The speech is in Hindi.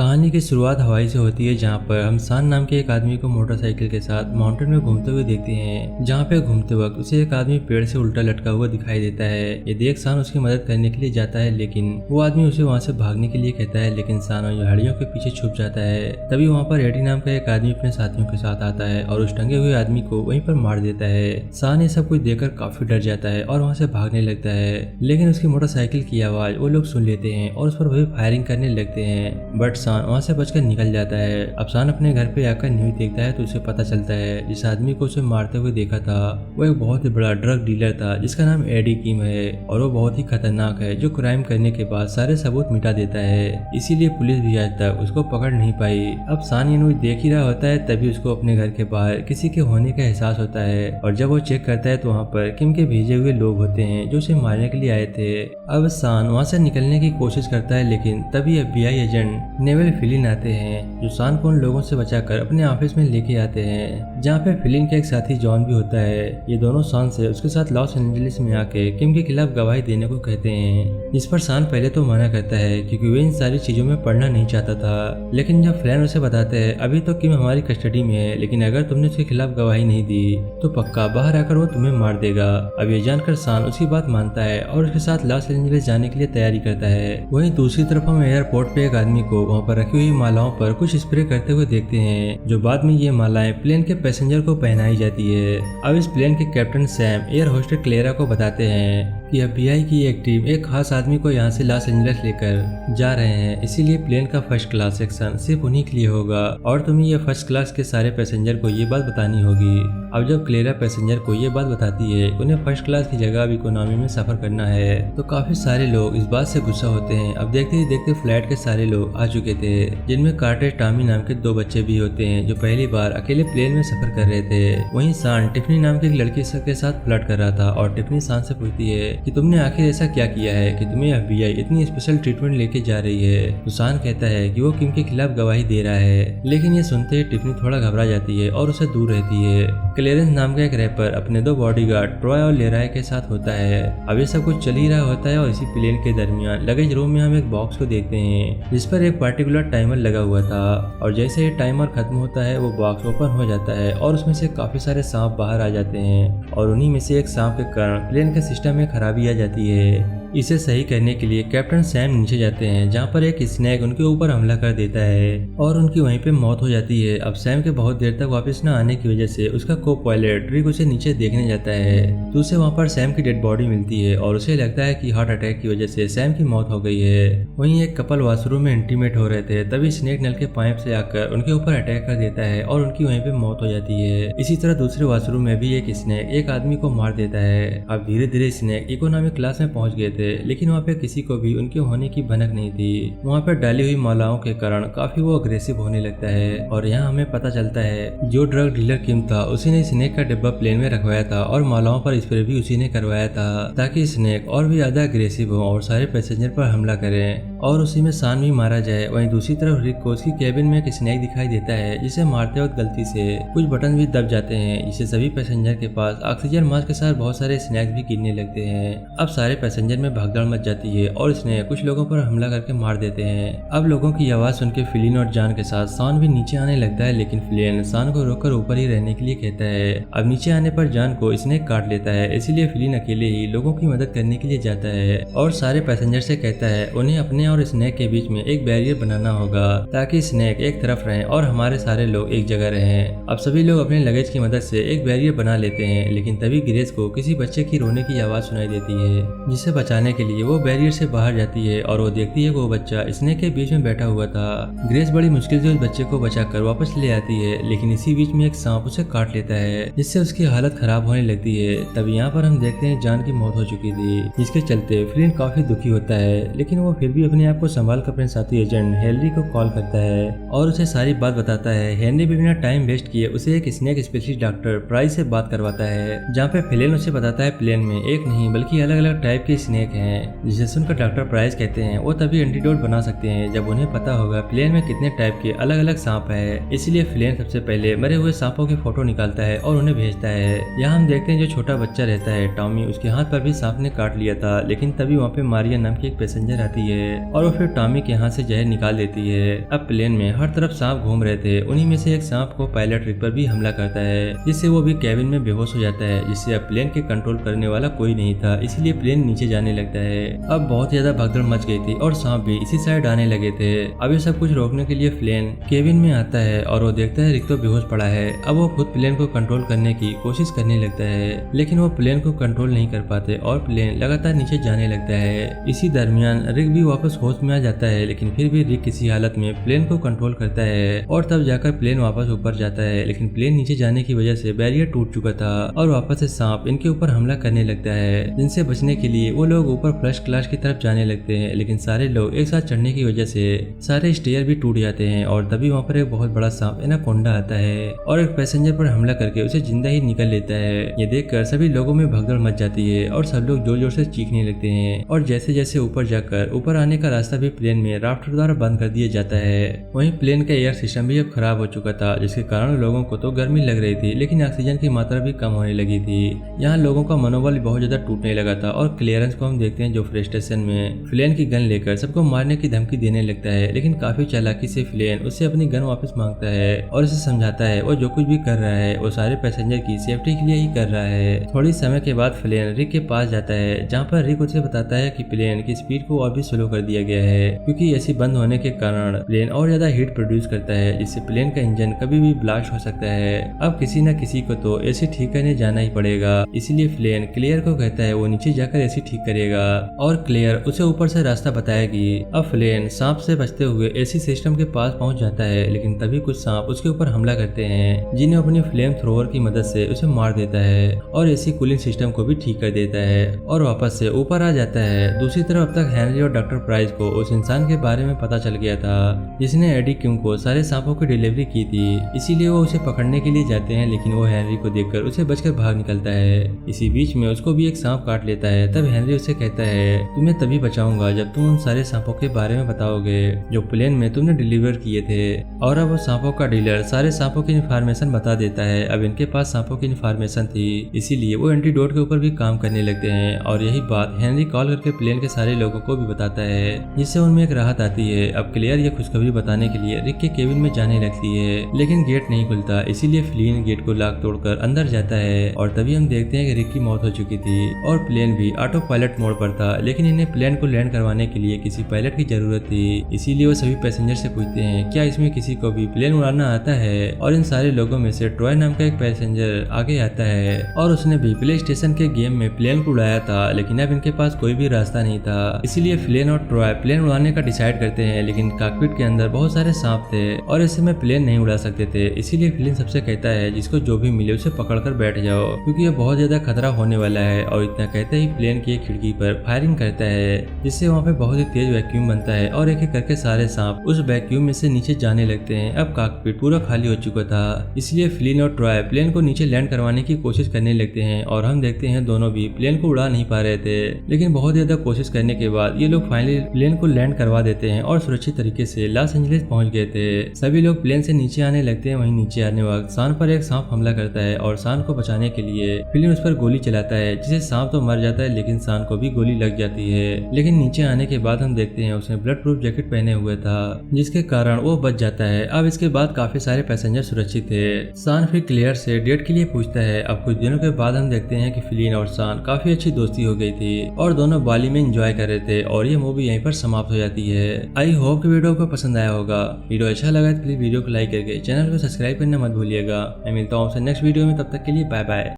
कहानी की शुरुआत हवाई से होती है, जहाँ पर हम सान नाम के एक आदमी को मोटरसाइकिल के साथ माउंटेन में घूमते हुए देखते हैं। जहाँ पे घूमते वक्त उसे एक आदमी पेड़ से उल्टा लटका हुआ दिखाई देता है। ये देख सान उसकी मदद करने के लिए जाता है, लेकिन वो आदमी उसे वहाँ से भागने के लिए कहता है, लेकिन सान झाड़ियों के पीछे छुप जाता है। तभी वहाँ पर एडी नाम का एक आदमी अपने साथियों के साथ आता है और उस टंगे हुए आदमी को वहीं पर मार देता है। सान ये सब कुछ देखकर काफी डर जाता है और वहाँ से भागने लगता है, लेकिन उसकी मोटरसाइकिल की आवाज वो लोग सुन लेते हैं और उस पर वही फायरिंग करने लगते हैं। बट सान वहाँ से बचकर निकल जाता है। अब सान अपने घर पे आकर न्यूज देखता है तो उसे पता चलता है जिस आदमी को उसे मारते हुए देखा था वो एक बहुत ही बड़ा ड्रग डीलर था, जिसका नाम एडी किम है और वो बहुत ही खतरनाक है, जो क्राइम करने के बाद सारे सबूत मिटा देता है। इसीलिए पुलिस भी आज तक उसको पकड़ नहीं पाई। अब सान ये न्यूज देख ही रहा होता है, तभी उसको अपने घर के बाहर किसी के होने का एहसास होता है और जब वो चेक करता है तो वहाँ पर किम के भेजे हुए लोग होते हैं जो उसे मारने के लिए आए थे। अब सान वहाँ से निकलने की कोशिश करता है, लेकिन तभी FBI एजेंट नेवल फिलिन आते हैं जो सान को उन लोगों से बचाकर अपने ऑफिस में लेके आते हैं, जहाँ पे फिलिन का एक साथी जॉन भी होता है। ये दोनों सान से उसके साथ लॉस एंजलिस में आके किम के खिलाफ गवाही देने को कहते हैं, जिस पर सान पहले तो मना करता है क्योंकि वो इन सारी चीजों में पढ़ना नहीं चाहता था। लेकिन जब फ्लैन उसे बताते हैं अभी तो किम हमारी कस्टडी में है, लेकिन अगर तुमने उसके खिलाफ गवाही नहीं दी तो पक्का बाहर आकर वो तुम्हें मार देगा। अब ये जानकर सान उसकी बात मानता है और उसके साथ लॉस एंजलिस जाने के लिए तैयारी करता है। वहीं दूसरी तरफ हम एयरपोर्ट पे एक आदमी को वहाँ पर रखी हुई मालाओं पर कुछ स्प्रे करते हुए देखते हैं, जो बाद में ये मालाएं प्लेन के पैसेंजर को पहनाई जाती है। अब इस प्लेन के captain Sam air hostess Clara को बताते हैं कि FBI की एक टीम एक खास आदमी को यहाँ से लॉस एंजलिस लेकर जा रहे हैं, इसीलिए प्लेन का फर्स्ट क्लास सेक्शन सिर्फ उन्हीं के लिए होगा और तुम्हें ये फर्स्ट क्लास के सारे पैसेंजर को ये बात बतानी होगी। अब जब क्लेरा पैसेंजर को ये बात बताती है कि उन्हें फर्स्ट क्लास की जगह अब इकोनॉमी में सफर करना है, तो काफी सारे लोग इस बात से गुस्सा होते हैं। अब देखते ही देखते फ्लाइट के सारे लोग आ चुके थे, जिनमें कार्टर टॉमी नाम के 2 बच्चे भी होते हैं जो पहली बार अकेले प्लेन में सफर कर रहे थे। वहीं सान टिफनी नाम की एक लड़की के साथ फ्लर्ट कर रहा था और टिफनी सान से पूछती है कि तुमने आखिर ऐसा क्या किया है कि तुम्हें FBI इतनी स्पेशल ट्रीटमेंट लेके जा रही है। तो सान कहता है कि वो किम के खिलाफ गवाही दे रहा है, लेकिन ये सुनते ही टिफनी थोड़ा घबरा जाती है और उसे दूर रहती है। क्लेरेंस नाम का एक रैपर अपने 2 बॉडीगार्ड ट्रॉय और लेराय के साथ होता है। अब ये सब कुछ चल ही रहा होता है और इसी प्लेन के दरमियान लगेज रूम में हम एक बॉक्स को देखते हैं जिस पर एक पर्टिकुलर टाइमर लगा हुआ था और जैसे ये टाइमर खत्म होता है वो बॉक्स ओपन हो जाता है और उसमें से काफी सारे सांप बाहर आ जाते हैं और उन्हीं में से एक सांप के कारण प्लेन के सिस्टम में खराबी आ जाती है। इसे सही करने के लिए कैप्टन सैम नीचे जाते हैं, जहाँ पर एक स्नेक उनके ऊपर हमला कर देता है और उनकी वहीं पे मौत हो जाती है। अब सैम के बहुत देर तक वापस न आने की वजह से उसका को पायलट रिक उसे नीचे देखने जाता है, तो उसे वहाँ पर सैम की डेड बॉडी मिलती है और उसे लगता है कि हार्ट अटैक की वजह से सैम की मौत हो गई है। वहीं एक कपल वॉशरूम में इंटीमेट हो रहे थे, तभी स्नेक नल के पाइप से आकर उनके ऊपर अटैक कर देता है और उनकी वहीं पे मौत हो जाती है। इसी तरह दूसरे वॉशरूम में भी एक स्नेक एक आदमी को मार देता है। अब धीरे धीरे स्नेक इकोनॉमिक क्लास में पहुंच गए थे, लेकिन वहाँ पे किसी को भी उनके होने की भनक नहीं थी। वहाँ पर डाली हुई मालाओं के कारण काफी वो अग्रेसिव होने लगता है और यहाँ हमें पता चलता है जो ड्रग डीलर किम था उसी ने स्नेक का डिब्बा प्लेन में रखवाया था और मालाओं पर स्प्रे भी उसी ने करवाया था ताकि स्नेक और भी ज्यादा अग्रेसिव हो और सारे पैसेंजर पर हमला करें और उसी में सान भी मारा जाए। वहीं दूसरी तरफ रिक को उसकी केबिन में एक स्नेक दिखाई देता है, जिसे मारते वक्त गलती से कुछ बटन भी दब जाते हैं, जिससे सभी पैसेंजर के पास ऑक्सीजन मास्क के साथ बहुत सारे स्नैक्स भी गिरने लगते हैं। अब सारे पैसेंजर में भागदौड़ मच जाती है और इसने कुछ लोगों पर हमला करके मार देते हैं। अब लोगों की आवाज सुन के फिलिन और जान के साथ सान भी नीचे आने लगता है, लेकिन फिलिन सान को रोककर ऊपर ही रहने के लिए कहता है। अब नीचे आने पर जान को स्नेक काट लेता है, इसीलिए फिलिन अकेले ही लोगों की मदद करने के लिए जाता है और सारे पैसेंजर से कहता है उन्हें अपने और स्नेक के बीच में एक बैरियर बनाना होगा ताकि स्नेक एक तरफ रहे और हमारे सारे लोग एक जगह रहें। अब सभी लोग अपने लगेज की मदद से एक बैरियर बना लेते हैं, लेकिन तभी ग्रेस को किसी बच्चे की रोने की आवाज सुनाई देती है, जिसे बचाने के लिए वो बैरियर से बाहर जाती है और वो देखती है कि वो बच्चा स्नेक के बीच में बैठा हुआ था। ग्रेस बड़ी मुश्किल से उस बच्चे को बचाकर वापस ले आती है, लेकिन इसी बीच में एक सांप उसे काट लेता है, जिससे उसकी हालत खराब होने लगती है। तभी यहाँ पर हम देखते हैं जान की मौत हो चुकी थी, जिसके चलते फ्लिन काफी दुखी होता है, लेकिन वो फिर भी अपने आप को संभाल कर अपने साथी एजेंट हेनरी को कॉल करता है और उसे सारी बात बताता है। हेनरी भी बिना टाइम वेस्ट किए उसे एक स्नेक स्पेशलिस्ट डॉक्टर प्राइस से बात करवाता है, जहाँ पे फिलिन उसे बताता है प्लेन में एक नहीं बल्कि अलग अलग टाइप के स्नेक हैं, जिसे सुनकर डॉक्टर प्राइस कहते हैं वो तभी एंटीडोट बना सकते हैं जब उन्हें पता होगा प्लेन में कितने टाइप के अलग अलग सांप है। इसलिए फिलिन सबसे पहले मरे हुए सांपों की फोटो निकालता है और उन्हें भेजता है। यहाँ हम देखते हैं जो छोटा बच्चा रहता है टॉमी, उसके हाथ पर भी सांप ने काट लिया था, लेकिन तभी वहाँ पे मारिया नाम की एक पैसेंजर आती है और वो फिर टॉमी के हाथ से जहर निकाल देती है। अब प्लेन में हर तरफ सांप घूम रहे थे, उन्हीं में से एक सांप को पायलट रिक पर भी हमला करता है, जिससे वो भी कैबिन में बेहोश हो जाता है, जिससे अब प्लेन के कंट्रोल करने वाला कोई नहीं था, इसीलिए प्लेन नीचे जाने लगता है। अब बहुत ज्यादा भगदड़ मच गई थी और सांप भी इसी साइड आने लगे थे। अब ये सब कुछ रोकने के लिए प्लेन केबिन में आता है और वो देखता है रिक तो बेहोश पड़ा है। अब वो खुद प्लेन को कंट्रोल करने की कोशिश करने लगता है, लेकिन वो प्लेन को कंट्रोल नहीं कर पाते और प्लेन लगातार नीचे जाने लगता है। इसी दरमियान रिक भी वापस होश में आ जाता है, लेकिन फिर भी रिक किसी हालत में प्लेन को कंट्रोल करता है और तब जाकर प्लेन वापस ऊपर जाता है, लेकिन प्लेन नीचे जाने की वजह से बैरियर टूट चुका था और वापस से सांप इनके ऊपर हमला करने लगता है, जिनसे बचने के लिए वो लोग ऊपर फर्स्ट क्लास की तरफ जाने लगते हैं, लेकिन सारे लोग एक साथ चढ़ने की वजह से सारे स्टेयर भी टूट जाते हैं और तभी वहाँ पर एक बहुत बड़ा सांप एनाकोंडा आता है और एक पैसेंजर पर हमला करके उसे जिंदा ही निकल लेता है। ये देखकर सभी लोगों में भगदड़ मच जाती है और सब लोग जोर जोर से चीखने लगते हैं और जैसे जैसे ऊपर जाकर ऊपर आने का रास्ता भी प्लेन में राफ्टर द्वारा बंद कर दिया जाता है। वहीं प्लेन का एयर सिस्टम भी अब खराब हो चुका था, जिसके कारण लोगों को तो गर्मी लग रही थी, लेकिन ऑक्सीजन की मात्रा भी कम होने लगी थी। यहाँ लोगों का मनोबल बहुत ज्यादा टूटने लगा था और क्लियरेंस को हम देखते हैं जो फ्रस्ट्रेशन में फ्लेन की गन लेकर सबको मारने की धमकी देने लगता है, लेकिन काफी चालाकी से फ्लेन उससे अपनी गन वापस मांगता है और उसे समझाता है वो जो कुछ भी कर रहा है वो सारे पैसेंजर की सेफ्टी के लिए ही कर रहा है। थोड़ी समय के बाद फ्लेन रिक के पास जाता है, जहाँ पर रिक उसे बताता है कि प्लेन की स्पीड को और भी स्लो कर दिया गया है, क्योंकि एसी बंद होने के कारण प्लेन और ज्यादा हीट प्रोड्यूस करता है, जिससे प्लेन का इंजन कभी भी ब्लास्ट हो सकता है। अब किसी न किसी को तो एसी ठीक करने जाना ही पड़ेगा, इसीलिए फ्लेन क्लियर को कहता है वो नीचे जाकर एसी ठीक करेगा और क्लियर उसे ऊपर से रास्ता बताएगी। अब फ्लेन सांप से बचते हुए एसी सिस्टम के पास पहुंच जाता है, लेकिन तभी कुछ सांप उसके ऊपर हमला करते हैं, जिन्हें अपनी फ्लेम थ्रोवर की मदद से उसे मार देता है और एसी कूलिंग सिस्टम को भी ठीक कर देता है और वापस से ऊपर आ जाता है। दूसरी तरफ अब तक हेनरी और डॉक्टर प्राइस को उस इंसान के बारे में पता चल गया था जिसने एडी क्यूम को सारे सांपों की डिलीवरी की थी, इसीलिए वो उसे पकड़ने के लिए जाते हैं, लेकिन वो हेनरी को देखकर उसे बचकर भाग निकलता है। इसी बीच में उसको भी एक सांप काट लेता है। तब हेनरी उसे कहता है तुम्हें तभी बचाऊंगा जब तुम उन सारे सांपों के बारे में बताओगे जो प्लेन में तुमने डिलीवर किए थे। और अब वो सांपों का डीलर सारे सांपों की इन्फॉर्मेशन बता देता है। अब इनके पास सांपों की इन्फॉर्मेशन थी, इसीलिए वो एंटीडोट के ऊपर भी काम करने लगते हैं और यही बात हेनरी कॉल करके प्लेन के सारे लोगों को भी बताता है, जिससे उनमें एक राहत आती है। अब क्लियर ये खुशखबरी बताने के लिए रिक के केबिन में जाने लगती है, लेकिन गेट नहीं खुलता, इसीलिए फ्लीन गेट को लॉक तोड़कर अंदर जाता है और तभी हम देखते हैं कि रिक की मौत हो चुकी थी और प्लेन भी ऑटो पायलट मोड पर था, लेकिन इन्हें प्लेन को लैंड करवाने के लिए किसी पायलट की जरूरत थी, इसीलिए वो सभी पैसेंजर से पूछते हैं क्या इसमें किसी को भी प्लेन उड़ाना आता है। और इन सारे लोगों में से ट्रॉय नाम का एक पैसेंजर आगे आता है और उसने भी प्ले स्टेशन के गेम में प्लेन को उड़ाया था, लेकिन अब इनके पास कोई भी रास्ता नहीं था, इसीलिए फ्लेन और ट्रॉय प्लेन उड़ाने का डिसाइड करते हैं, लेकिन कॉकपिट के अंदर बहुत सारे सांप थे और इस समय प्लेन नहीं उड़ा सकते थे, इसीलिए फ्लेन सबसे कहता है जिसको जो भी मिले उसे पकड़कर बैठ जाओ, क्योंकि ये बहुत ज्यादा खतरा होने वाला है। और इतना कहते ही प्लेन की एक खिड़की पर फायरिंग करता है, जिससे वहाँ पे बहुत ही तेज वैक्यूम बनता है और एक एक करके सारे सांप उस वैक्यूम में से नीचे जाने लगते हैं। अब कॉकपिट पूरा खाली हो चुका था, इसलिए फ्लिन और ट्रॉय प्लेन को नीचे लैंड करवाने की कोशिश करने लगते हैं और हम देखते हैं दोनों भी प्लेन को उड़ा नहीं पा रहे थे, लेकिन बहुत ज्यादा कोशिश करने के बाद ये लोग फाइनली प्लेन को लैंड करवा देते हैं और सुरक्षित तरीके से लॉस एंजलिस पहुंच गए थे। सभी लोग प्लेन से नीचे आने लगते हैं। वहीं नीचे आने वक्त सान पर एक सांप हमला करता है और सान को बचाने के लिए फ्लिन उस पर गोली चलाता है, जिससे सांप तो मर जाता है लेकिन सान को भी गोली लग जाती है। लेकिन नीचे आने के बाद हम देखते हैं उसने ब्लड प्रूफ जैकेट पहने हुए था, जिसके कारण वो बच जाता है। अब इसके बाद काफी सारे पैसेंजर सुरक्षित थे। सान फिर क्लियर से डेट के लिए पूछता है। अब कुछ दिनों के बाद हम देखते हैं कि फ्लिन और सान काफी अच्छी दोस्ती हो गई थी और दोनों बाली में एंजॉय कर रहे थे और ये मूवी यहीं पर समाप्त हो जाती है। आई होप कि वीडियो को पसंद आया होगा। वीडियो अच्छा लगा तो प्लीज वीडियो को लाइक करके चैनल को सब्सक्राइब करना मत भूलिएगा। मैं मिलता हूँ आपसे नेक्स्ट वीडियो में, तब तक के लिए बाय बाय।